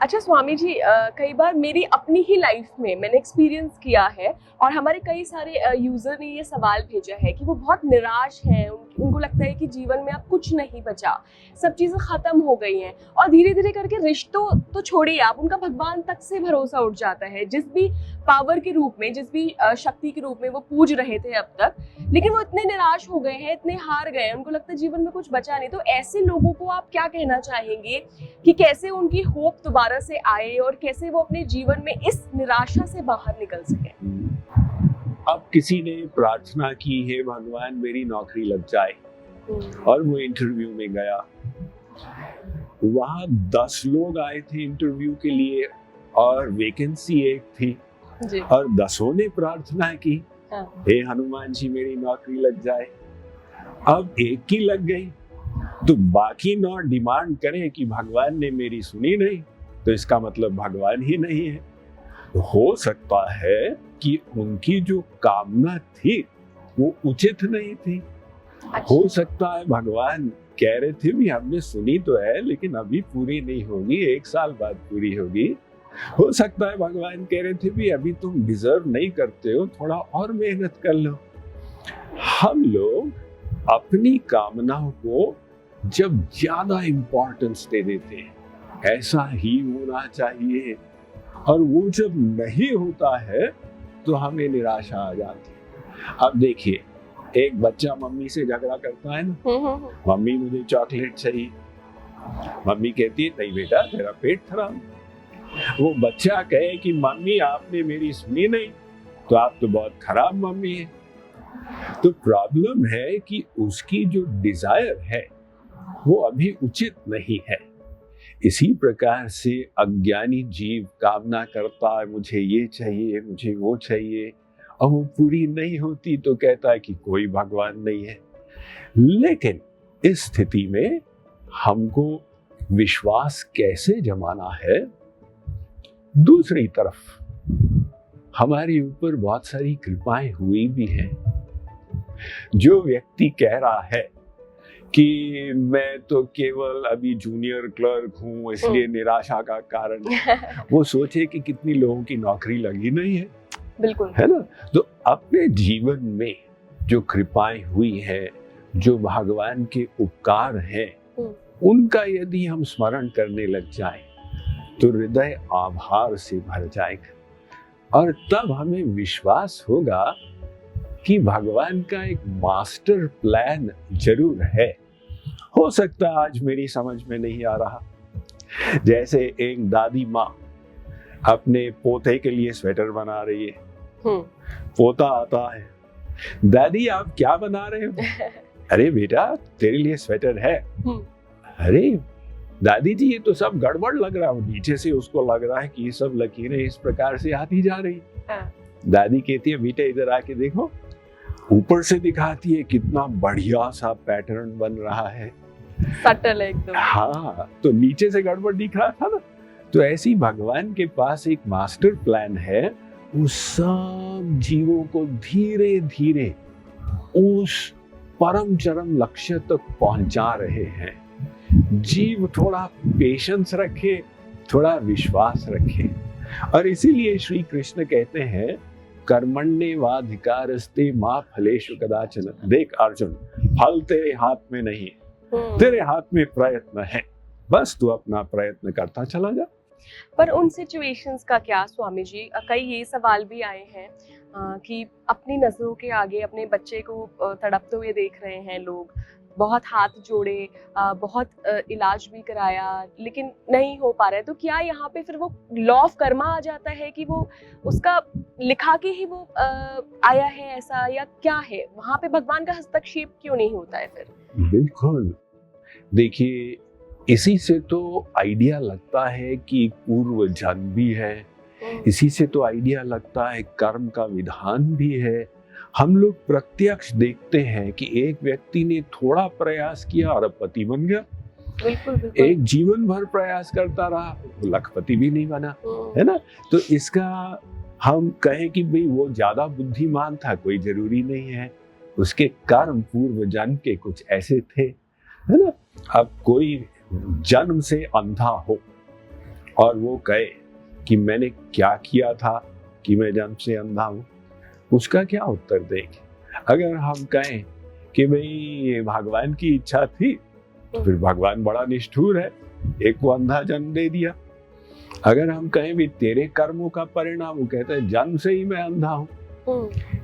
अच्छा स्वामी जी, कई बार मेरी अपनी ही लाइफ में मैंने एक्सपीरियंस किया है और हमारे कई सारे यूजर ने ये सवाल भेजा है कि वो बहुत निराश हैं, उनको लगता है कि जीवन में अब कुछ नहीं बचा, सब चीज़ें ख़त्म हो गई हैं और धीरे धीरे करके रिश्तों तो छोड़िए आप, उनका भगवान तक से भरोसा उठ जाता है। जिस भी पावर के रूप में, जिस भी शक्ति के रूप में वो पूज रहे थे अब तक, लेकिन वो इतने निराश हो गए हैं, इतने हार गए हैं, उनको लगता है जीवन में कुछ बचा नहीं। तो ऐसे लोगों को आप क्या कहना चाहेंगे कि कैसे उनकी होप दोबारा से आए और कैसे वो अपने जीवन में इस निराशा से बाहर निकल सके? अब किसी ने प्रार्थना की, हे भगवान मेरी नौकरी लग जाए, और वो इंटरव्यू में गया। वहां 10 लोग आए थे इंटरव्यू के लिए और वैकेंसी एक थी जी। और 10 ने प्रार्थना की, हाँ। हे हनुमान जी मेरी नौकरी लग जाए। अब एक की लग गई तो बाकी 9 डिमांड करें कि भगवान ने मेरी सुनी नहीं, तो इसका मतलब भगवान ही नहीं है। हो सकता है कि उनकी जो कामना थी वो उचित नहीं थी। हो सकता है भगवान कह रहे थे भी हमने सुनी तो है लेकिन अभी पूरी नहीं होगी, 1 साल बाद पूरी होगी। हो सकता है भगवान कह रहे थे भी अभी तुम डिजर्व नहीं करते हो, थोड़ा और मेहनत कर लो। हम लोग अपनी कामनाओं को जब ज्यादा इंपॉर्टेंस दे देते हैं, ऐसा ही होना चाहिए, और वो जब नहीं होता है तो हमें निराशा आ जाती है। अब देखिए, एक बच्चा मम्मी से झगड़ा करता है ना, मम्मी मुझे चॉकलेट चाहिए, मम्मी कहती है नहीं बेटा तेरा पेट खराब। वो बच्चा कहे कि मम्मी आपने मेरी सुनी नहीं, तो आप तो बहुत खराब मम्मी है। तो प्रॉब्लम है कि उसकी जो डिजायर है वो अभी उचित नहीं है। इसी प्रकार से अज्ञानी जीव कामना करता है, मुझे ये चाहिए, मुझे वो चाहिए, और वो पूरी नहीं होती तो कहता है कि कोई भगवान नहीं है। लेकिन इस स्थिति में हमको विश्वास कैसे जमाना है? दूसरी तरफ हमारे ऊपर बहुत सारी कृपाएं हुई भी हैं। जो व्यक्ति कह रहा है कि मैं तो केवल अभी जूनियर क्लर्क हूँ इसलिए निराशा का कारण, वो सोचे कि कितनी लोगों की नौकरी लगी नहीं है। बिल्कुल, है ना? तो अपने जीवन में जो कृपाएं हुई हैं, जो भगवान के उपकार हैं, उनका यदि हम स्मरण करने लग जाएं तो हृदय आभार से भर जाएगा, और तब हमें विश्वास होगा कि भगवान का एक मास्टर प्लान जरूर है। हो सकता है आज मेरी समझ में नहीं आ रहा। जैसे एक दादी माँ अपने पोते के लिए स्वेटर बना रही है, पोता आता है, दादी आप क्या बना रहे हो? अरे बेटा तेरे लिए स्वेटर है। अरे दादी जी ये तो सब गड़बड़ लग रहा है, नीचे से उसको लग रहा है कि ये सब लकीरें इस प्रकार से आती जा रही। दादी कहती है बेटा इधर आके देखो, ऊपर से दिखाती है कितना बढ़िया सा पैटर्न बन रहा है, सटल एकदम। हाँ, तो नीचे से गड़बड़ दिख रहा था ना। तो ऐसी भगवान के पास एक मास्टर प्लान है, उस सब जीवों को धीरे धीरे उस परम चरम लक्ष्य तक पहुंचा रहे हैं। जीव थोड़ा पेशेंस रखे, थोड़ा विश्वास रखे, और इसीलिए श्री कृष्ण कहते हैं कर्मण्येवाधिकारस्ते मा फलेषु कदाचन। देख अर्जुन, फल तेरे हाथ में नहीं, तेरे हाथ में प्रयत्न है, बस तू अपना प्रयत्न करता चला जा। पर उन सिचुएशंस का क्या स्वामी जी? कई ये सवाल भी आए हैं कि अपनी नजरों के आगे अपने बच्चे को तड़पते हुए देख रहे हैं लोग, बहुत हाथ जोड़े, बहुत इलाज भी कराया लेकिन नहीं हो पा रहा है। तो क्या यहाँ पे फिर वो लॉ ऑफ कर्मा आ जाता है कि वो उसका लिखा के ही वो आया है ऐसा, या क्या है वहाँ पे भगवान का हस्तक्षेप क्यों नहीं होता है फिर? बिल्कुल, देखिए इसी से तो आइडिया लगता है कि पूर्व जन्म भी है, इसी से तो आइडिया लगता है कर्म का विधान भी है। हम लोग प्रत्यक्ष देखते हैं कि एक व्यक्ति ने थोड़ा प्रयास किया और पति बन गया। बिल्कुल, बिल्कुल। एक जीवन भर प्रयास करता रहा, लखपति भी नहीं बना, है ना? तो इसका हम कहें कि भाई वो ज्यादा बुद्धिमान था, कोई जरूरी नहीं है। उसके कर्म पूर्व जन्म के कुछ ऐसे थे, है ना? अब कोई जन्म से अंधा हो और वो कहे कि मैंने क्या किया था कि मैं जन्म से अंधा हूँ, उसका क्या उत्तर देंगे? अगर हम कहें कि भाई भगवान की इच्छा थी, तो फिर भगवान बड़ा निष्ठुर है, एक को अंधा जन्म दे दिया। अगर हम कहें भी तेरे कर्मों का परिणाम, वो कहता है जन्म से ही मैं अंधा हूँ।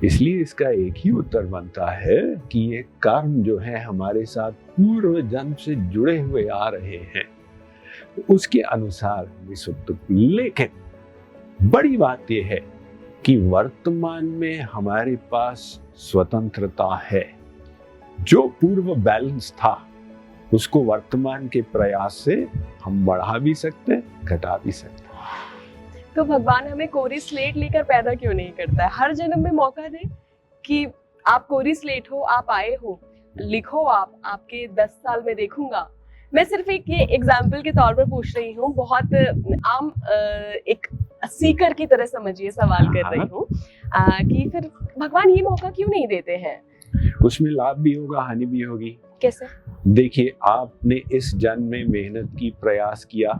इसलिए इसका एक ही उत्तर बनता है कि ये कर्म जो है हमारे साथ पूर्व जन्म से जुड़े हुए आ रहे हैं, उसके अनुसार विशुद्ध। लेकिन बड़ी बात यह है कि वर्तमान में हमारे पास स्वतंत्रता है। जो पूर्व बैलेंस था उसको वर्तमान के प्रयास से हम बढ़ा भी सकते हैं, घटा भी सकते हैं। तो भगवान हमें कोरी स्लेट लेकर पैदा क्यों नहीं करता है? हर जन्म में मौका दे कि आप कोरी स्लेट हो, आप आए हो, लिखो, आप आपके 10 साल में देखूंगा। मैं सिर्फ एक ये एग्जाम्पल के तौर पर पूछ रही हूँ, बहुत आम एक सीकर की तरह समझिए सवाल कर रही हूँ कि फिर भगवान ये मौका क्यों नहीं देते हैं? उसमें लाभ भी होगा, हानि भी होगी। कैसे? देखिए, आपने इस जन्म में मेहनत की, प्रयास किया,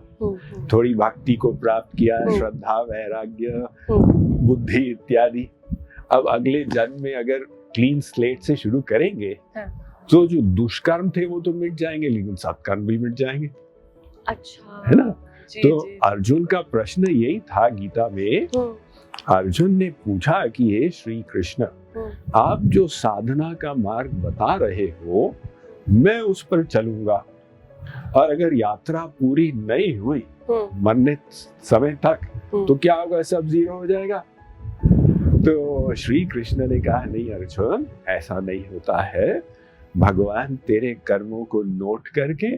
थोड़ी भक्ति को प्राप्त किया, श्रद्धा, वैराग्य, बुद्धि इत्यादि। अब अगले जन्म में अगर क्लीन स्लेट से शुरू करेंगे, तो जो दुष्कर्म थे वो तो मिट जाएंगे, लेकिन सत्कर्म भी मिट जाएंगे। अच्छा, है ना? तो जी। अर्जुन का प्रश्न यही था गीता में। अर्जुन ने पूछा कि हे श्री कृष्ण, आप जो साधना का मार्ग बता रहे हो, मैं उस पर चलूंगा, और अगर यात्रा पूरी नहीं हुई मरने समय तक, तो क्या होगा? सब जीरो हो जाएगा। तो श्री कृष्ण ने कहा, नहीं अर्जुन, ऐसा नहीं होता है। भगवान तेरे कर्मों को नोट करके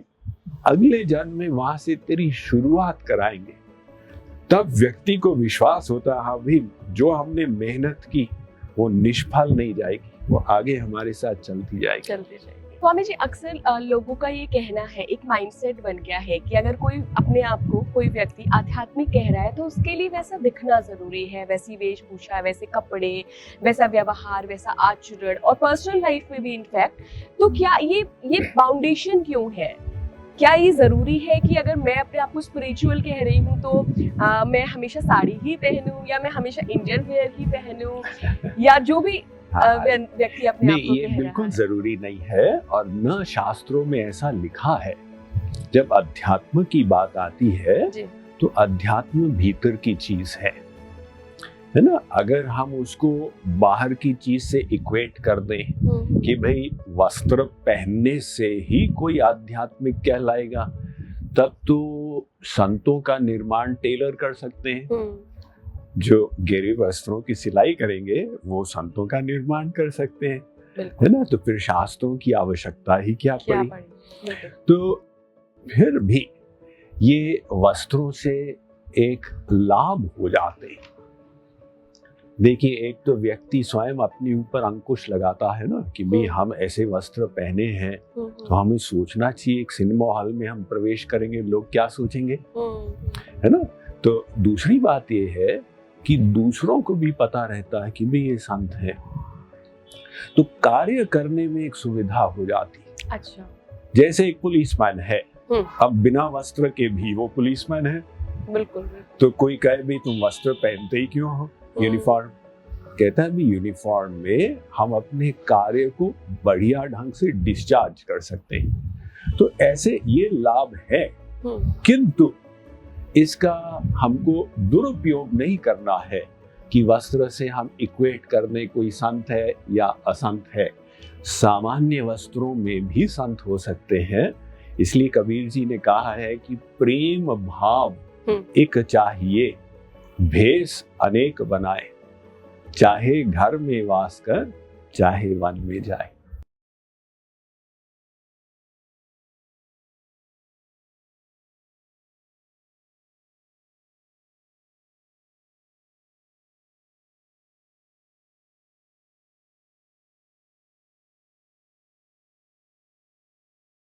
अगले जन्म में वहां से तेरी शुरुआत कराएंगे। तब व्यक्ति को विश्वास होता है, हाँ भाई, जो हमने मेहनत की वो निष्फल नहीं जाएगी, वो आगे हमारे साथ चलती जाएगी। स्वामी जी, अक्सर लोगों का ये कहना है, एक माइंडसेट बन गया है कि अगर कोई अपने आप को, कोई व्यक्ति आध्यात्मिक कह रहा है, तो उसके लिए वैसा दिखना जरूरी है, वैसी वेशभूषा, वैसे कपड़े, वैसा व्यवहार, वैसा आचरण, और पर्सनल लाइफ में भी इनफैक्ट। तो क्या ये फाउंडेशन क्यों है? क्या ये जरूरी है कि अगर मैं अपने आप को स्पिरिचुअल कह रही हूँ तो मैं हमेशा साड़ी ही पहनूं, या मैं हमेशा इंडियन वेयर ही पहनूं, या जो भी व्यक्ति अपने आप को नहीं, ये बिल्कुल जरूरी नहीं है, और न शास्त्रों में ऐसा लिखा है। जब अध्यात्म की बात आती है तो अध्यात्म भीतर की चीज है ना? अगर हम उसको बाहर की चीज से इक्वेट कर दें कि भाई वस्त्र पहनने से ही कोई आध्यात्मिक कहलाएगा, तब तो संतों का निर्माण टेलर कर सकते हैं। जो गहरे वस्त्रों की सिलाई करेंगे वो संतों का निर्माण कर सकते हैं, है ना? तो फिर शास्त्रों की आवश्यकता ही क्या पड़ी? तो फिर भी ये वस्त्रों से एक लाभ हो जाते हैं। देखिए, एक तो व्यक्ति स्वयं अपने ऊपर अंकुश लगाता है ना कि भाई हम ऐसे वस्त्र पहने हैं, तो हमें सोचना चाहिए, एक सिनेमा हॉल में हम प्रवेश करेंगे, लोग क्या सोचेंगे, है ना? तो दूसरी बात ये है कि दूसरों को भी पता रहता है कि भाई ये संत है, तो कार्य करने में एक सुविधा हो जाती है। अच्छा, जैसे एक पुलिसमैन है, अब बिना वस्त्र के भी वो पुलिसमैन है। बिल्कुल। तो कोई कहे भी तुम वस्त्र पहनते ही क्यों हो, यूनिफॉर्म? कहता है भी यूनिफॉर्म में हम अपने कार्य को बढ़िया ढंग से डिस्चार्ज कर सकते हैं। तो ऐसे ये लाभ है, किंतु इसका हमको दुरुपयोग नहीं करना है कि वस्त्र से हम इक्वेट करने कोई संत है या असंत है। सामान्य वस्त्रों में भी संत हो सकते हैं। इसलिए कबीर जी ने कहा है कि प्रेम भाव एक चाहिए, भेष अनेक बनाए, चाहे घर में वास कर, चाहे वन में जाए।